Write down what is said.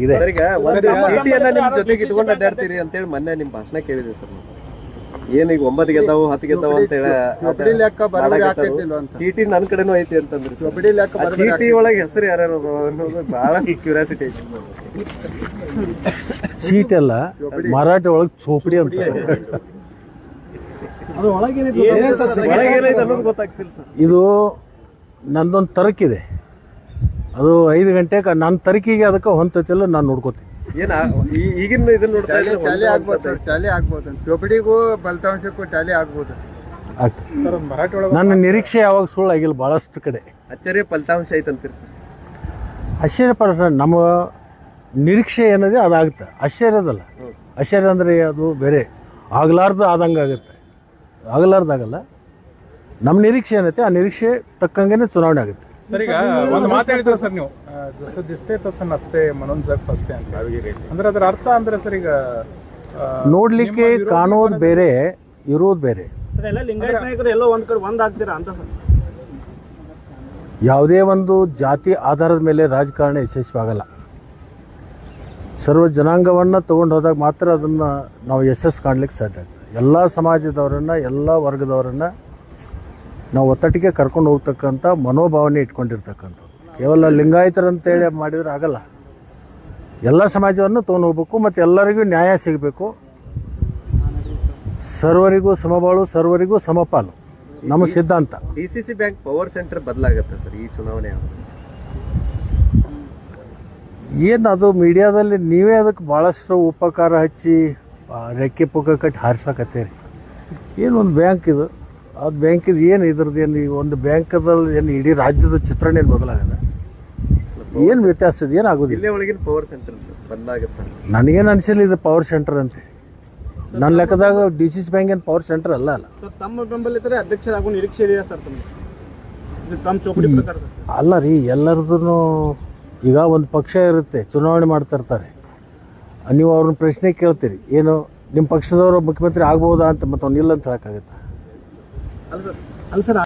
ಇದೆ. ಈಗ ಒಂದು ಚೀಟಿಯನ್ನ ನಿಮ್ ಜೊತೆಗೆ ಇಟ್ಕೊಂಡು ಅಡ್ಡಾಡ್ತೀರಿ ಅಂತ ಹೇಳಿ ಮೊನ್ನೆ ನಿಮ್ ಭಾಷಣ ಕೇಳಿದೆ ಸರ್. ಏನ್ ಈಗ 9 ಗೆದ್ದಾವು 10 ಗೆದ್ದಾವು ಅಂತ ಹೇಳಿ ಚೀಟಿ ನನ್ ಕಡೆನೂ ಐತಿ ಅಂತಂದ್ರಿ. ಚೀಟಿ ಒಳಗೆ ಹೆಸರು ಯಾರ್ಯಾರು ಅನ್ನೋದು ಬಹಳ ಕ್ಯೂರಿಯಾಸಿಟಿ ಐತಿ. ಸೀಟ್ ಅಲ್ಲ, ಮರಾಠಿ ಒಳಗೆ ಚೋಪಡಿ ಅಂತ. ಇದು ನಂದೊಂದು ತರಕಿದೆ, ಅದು 5 ಗಂಟೆಗೆ ನನ್ನ ತರಕಿಗೆ ಅದಕ್ಕೆ ಹೊಂತತಿಲ್ಲ, ನಾನು ನೋಡ್ಕೋತೀನಿ. ಈಗಿನ ಇದನ್ನ ನೋಡ್ತಾ ಇದ್ರೆ ಟ್ಯಾಲಿ ಆಗ್ಬೋದು, ಚೋಪಡಿಗೂ ಫಲಿತಾಂಶಕ್ಕೂ ಟ್ಯಾಲಿ ಆಗ್ಬೋದು. ನನ್ನ ನಿರೀಕ್ಷೆ ಯಾವಾಗ ಸುಳ್ಳು ಆಗಿಲ್ಲ. ಬಹಳಷ್ಟು ಕಡೆ ಆಶ್ಚರ್ಯ ಫಲಿತಾಂಶ ಐತಂತೀರಿ ಸರ್. ಆಶ್ಚರ್ಯ ನಮ್ಮ ನಿರೀಕ್ಷೆ ಏನಿದೆ ಅದಾಗುತ್ತೆ, ಆಶ್ಚರ್ಯದಲ್ಲ. ಆಶ್ಚರ್ಯ ಅಂದರೆ ಅದು ಬೇರೆ, ಆಗ್ಲಾರ್ದು ಆದಂಗೆ ಆಗುತ್ತೆ, ಆಗಲಾರ್ದಾಗಲ್ಲ. ನಮ್ಮ ನಿರೀಕ್ಷೆ ಏನೈತೆ ಆ ನಿರೀಕ್ಷೆ ತಕ್ಕಂಗೆ ಚುನಾವಣೆ ಆಗುತ್ತೆ. ಸರ್, ಈಗ ಒಂದು ಮಾತು ಹೇಳಿದ್ರೆ ಸರ್ ನೀವು, ಜಸ ದಿಸ್ತೆ ತಸ ನಸ್ತೆ ಮನೋನ್ ಜಗ್ ಫಸ್ತೆ ಅಂತ ಅಂದ್ರೆ ಅದರ ಅರ್ಥ ಅಂದ್ರೆ ಸರ್, ಈಗ ನೋಡ್ಲಿಕ್ಕೆ ಕಾಣೋದು ಬೇರೆ, ಇರೋದು ಬೇರೆ. ಲಿಂಗಾಯತ ನಾಯಕರು ಎಲ್ಲೋ ಒಂದ್ ಕಡೆ ಒಂದಾಗ್ತೀರಾ ಅಂತ ಸರ್? ಯಾವುದೇ ಒಂದು ಜಾತಿ ಆಧಾರದ ಮೇಲೆ ರಾಜಕಾರಣ ಯಶಸ್ವಿ ಆಗಲ್ಲ. ಸರ್ವ ಜನಾಂಗವನ್ನು ತಗೊಂಡು ಹೋದಾಗ ಮಾತ್ರ ಅದನ್ನು ನಾವು ಯಶಸ್ಸು ಕಾಣ್ಲಿಕ್ಕೆ ಸಾಧ್ಯ ಆಗ್ತದೆ. ಎಲ್ಲ ಸಮಾಜದವರನ್ನು, ಎಲ್ಲ ವರ್ಗದವರನ್ನು ನಾವು ಒತ್ತಟ್ಟಿಗೆ ಕರ್ಕೊಂಡು ಹೋಗ್ತಕ್ಕಂಥ ಮನೋಭಾವನೆ ಇಟ್ಕೊಂಡಿರ್ತಕ್ಕಂಥದ್ದು. ಕೇವಲ ಲಿಂಗಾಯತರಂತೇಳಿ ಮಾಡಿದ್ರೆ ಆಗಲ್ಲ. ಎಲ್ಲ ಸಮಾಜವನ್ನು ತೊಗೊಂಡು ಹೋಗ್ಬೇಕು ಮತ್ತು ಎಲ್ಲರಿಗೂ ನ್ಯಾಯ ಸಿಗಬೇಕು. ಸರ್ವರಿಗೂ ಸಮಬಾಳು, ಸರ್ವರಿಗೂ ಸಮಪಾಲು ನಮ್ಮ ಸಿದ್ಧಾಂತ. ಡಿಸಿಸಿ ಬ್ಯಾಂಕ್ ಪವರ್ ಸೆಂಟರ್ ಬದಲಾಗುತ್ತೆ ಸರ್ ಈ ಚುನಾವಣೆ. ಏನು ಅದು ಮೀಡಿಯಾದಲ್ಲಿ ನೀವೇ ಅದಕ್ಕೆ ಭಾಳಷ್ಟು ಉಪಕಾರ ಹಚ್ಚಿ ರೆಕ್ಕೆ ಪುಕ್ಕ ಕಟ್ಟಿ ಹಾರಿಸಕತ್ತೀರಿ. ಏನು ಒಂದು ಬ್ಯಾಂಕ್ ಇದು, ಅದು ಬ್ಯಾಂಕಿದು ಏನು ಇದ್ರದ್ದು ಏನು, ಈಗ ಒಂದು ಬ್ಯಾಂಕದಲ್ಲಿ ಏನು ಇಡೀ ರಾಜ್ಯದ ಚಿತ್ರಣ ಏನು ಬದಲಾಗದ? ಏನು ವ್ಯತ್ಯಾಸ ಇದೆ? ಏನಾಗೋದಿಲ್ಲ. ಜಿಲ್ಲೆ ಒಳಗಿನ ಪವರ್ ಸೆಂಟರ್ ಬದಲಾಗುತ್ತೆ. ನನಗೇನು ಅನಿಸಿಲ್ಲ ಇದು ಪವರ್ ಸೆಂಟರ್ ಅಂತ. ನನ್ನ ಲೆಕ್ಕದಾಗ ಡಿಸಿಸಿ ಬ್ಯಾಂಕ್ ಏನು ಪವರ್ ಸೆಂಟರ್ ಅಲ್ಲ. ಸರ್, ತಮ್ಮ ಬೆಂಬಲಿತರೆ ಅಧ್ಯಕ್ಷರಾಗುವ ನಿರೀಕ್ಷೆ ಇದೆಯಾ ಸರ್ ತಮ್ಮ ಚೌಕಡಿ ಪ್ರಕಾರ? ಅಲ್ಲ ರೀ, ಎಲ್ಲರದ್ದು ಈಗ ಒಂದು ಪಕ್ಷ ಇರುತ್ತೆ, ಚುನಾವಣೆ ಮಾಡ್ತಾ ಇರ್ತಾರೆ. ನೀವು ಅವ್ರನ್ನ ಪ್ರಶ್ನೆ ಕೇಳ್ತೀರಿ, ಏನು ನಿಮ್ಮ ಪಕ್ಷದವರು ಮುಖ್ಯಮಂತ್ರಿ ಆಗ್ಬೋದಾ ಅಂತ, ಮತ್ತು ಅವ್ನಿಲ್ಲ ಅಂತ ಹೇಳೋಕ್ಕಾಗತ್ತಾ? ಅಲ್ಲ ಸರ್